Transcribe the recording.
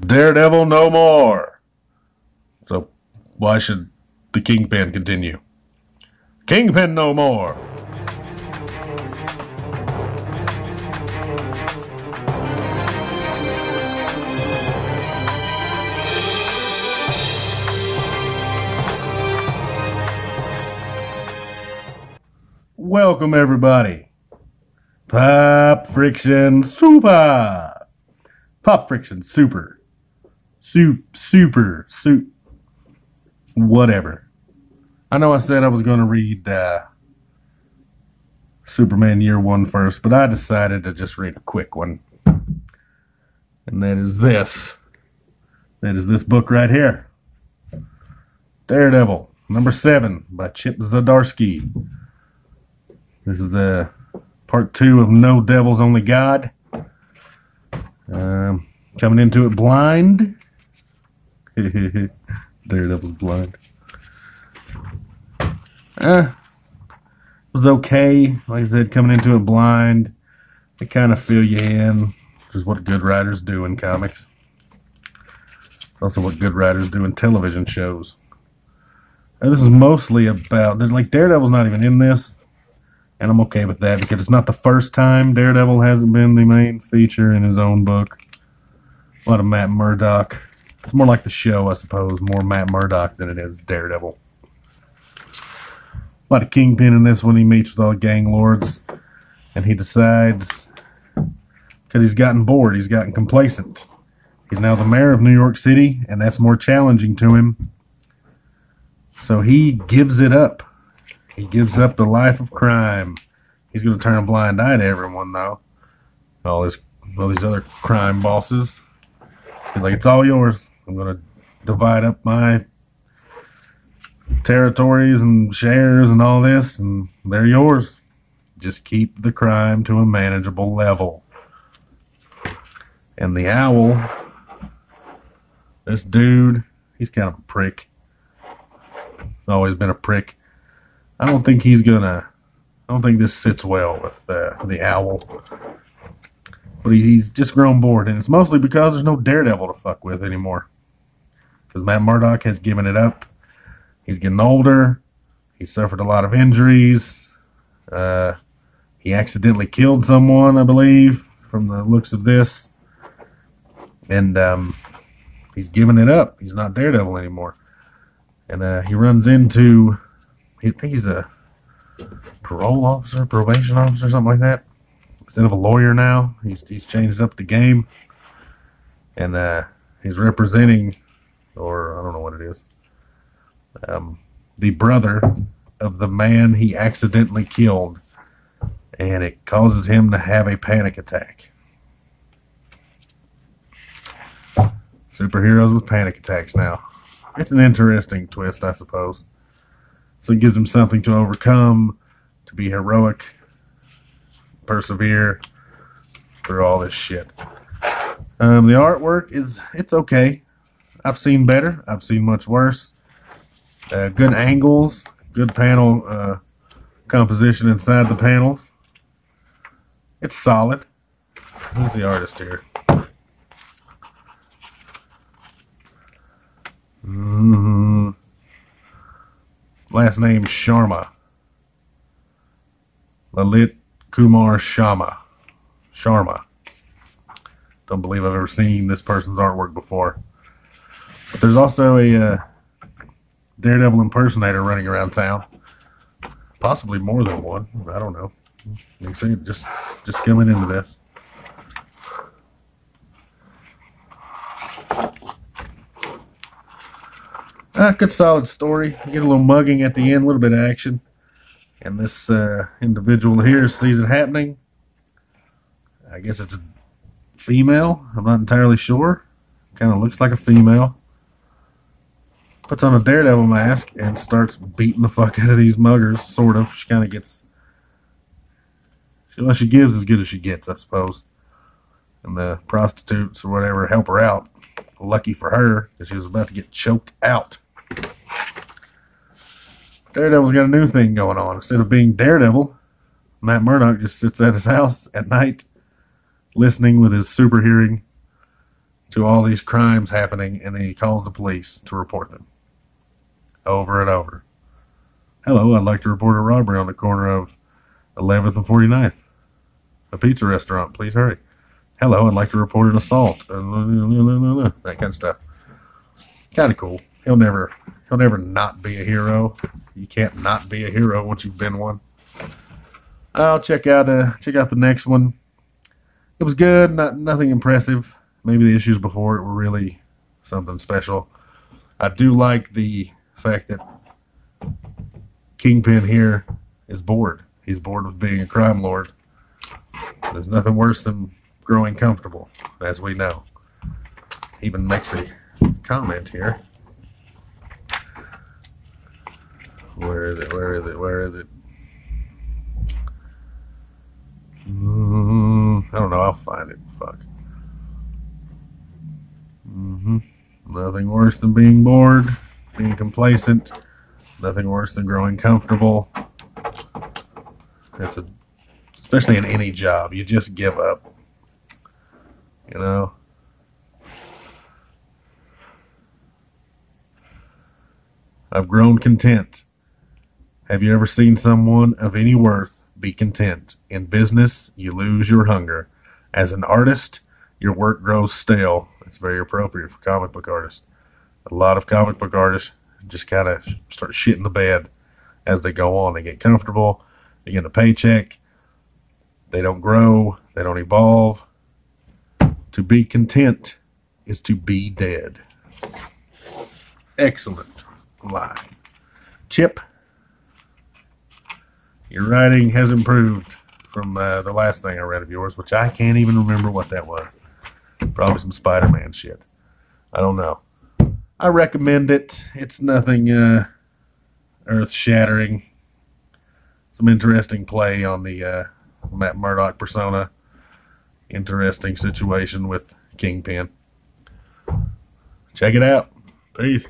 Daredevil no more. So why should the Kingpin continue? Kingpin no more. Welcome everybody. Pop Friction Super. Pop Friction Super. Super. Whatever. I know I said I was going to read Superman Year 1 first, but I decided to just read a quick one. And that is this. That is this book right here. Daredevil, number 7 by Chip Zdarsky. This is part 2 of No Devils Only God. Coming into it blind. Daredevil's blind. It was okay. Like I said, coming into it blind. They kind of fill you in, which is what good writers do in comics. It's also what good writers do in television shows. This is mostly about, like, Daredevil's not even in this. And I'm okay with that because it's not the first time Daredevil hasn't been the main feature in his own book. A lot of Matt Murdock. It's more like the show, I suppose. More Matt Murdock than it is Daredevil. A lot of Kingpin in this when he meets with all the gang lords. And he decides, because he's gotten bored, he's gotten complacent. He's now the mayor of New York City, and that's more challenging to him. So he gives it up. He gives up the life of crime. He's going to turn a blind eye to everyone, though. All these other crime bosses. He's like, it's all yours. I'm going to divide up my territories and shares and all this, and they're yours. Just keep the crime to a manageable level. And the Owl, this dude, he's kind of a prick. Always been a prick. I don't think this sits well with the Owl. But he's just grown bored, and it's mostly because there's no Daredevil to fuck with anymore. Because Matt Murdock has given it up. He's getting older. He suffered a lot of injuries. He accidentally killed someone, I believe, from the looks of this. And he's given it up. He's not Daredevil anymore. And he runs into... I think he's a parole officer, probation officer, something like that. Instead of a lawyer now, he's changed up the game. And he's representing, or I don't know what it is, the brother of the man he accidentally killed. And it causes him to have a panic attack. Superheroes with panic attacks now. It's an interesting twist, I suppose. So it gives him something to overcome, to be heroic, persevere through all this shit. The artwork it's okay. I've seen better. I've seen much worse. Good angles, good panel composition inside the panels. It's solid. Who's the artist here? Last name Sharma. Lalit Kumar Sharma. Don't believe I've ever seen this person's artwork before. But there's also a Daredevil impersonator running around town. Possibly more than one. I don't know. You can see it just coming into this. Good solid story. You get a little mugging at the end, a little bit of action. And this individual here sees it happening. I guess it's a female. I'm not entirely sure. Kind of looks like a female. Puts on a Daredevil mask and starts beating the fuck out of these muggers, sort of. She kind of gets... What she gives as good as she gets, I suppose. And the prostitutes or whatever help her out. Lucky for her, because she was about to get choked out. Daredevil's got a new thing going on. Instead of being Daredevil, Matt Murdock just sits at his house at night, listening with his super hearing to all these crimes happening, and he calls the police to report them over and over. Hello, I'd like to report a robbery on the corner of 11th and 49th. A pizza restaurant, please hurry. Hello, I'd like to report an assault. That kind of stuff. Kind of cool. He'll never not be a hero. You can't not be a hero once you've been one. I'll check out the next one. It was good, nothing impressive. Maybe the issues before it were really something special. I do like the fact that Kingpin here is bored. He's bored with being a crime lord. There's nothing worse than growing comfortable, as we know. Even makes a comment here. Where is it? Where is it? Where is it? I don't know. I'll find it. Fuck. Nothing worse than being bored, being complacent. Nothing worse than growing comfortable. Especially in any job, you just give up. You know. I've grown content. Have you ever seen someone of any worth be content? In business, you lose your hunger. As an artist, your work grows stale. It's very appropriate for comic book artists. A lot of comic book artists just kind of start shitting the bed as they go on. They get comfortable. They get a paycheck. They don't grow. They don't evolve. To be content is to be dead. Excellent line. Chip, your writing has improved from the last thing I read of yours, which I can't even remember what that was. Probably some Spider-Man shit. I don't know. I recommend it. It's nothing earth-shattering. Some interesting play on the Matt Murdock persona. Interesting situation with Kingpin. Check it out. Peace.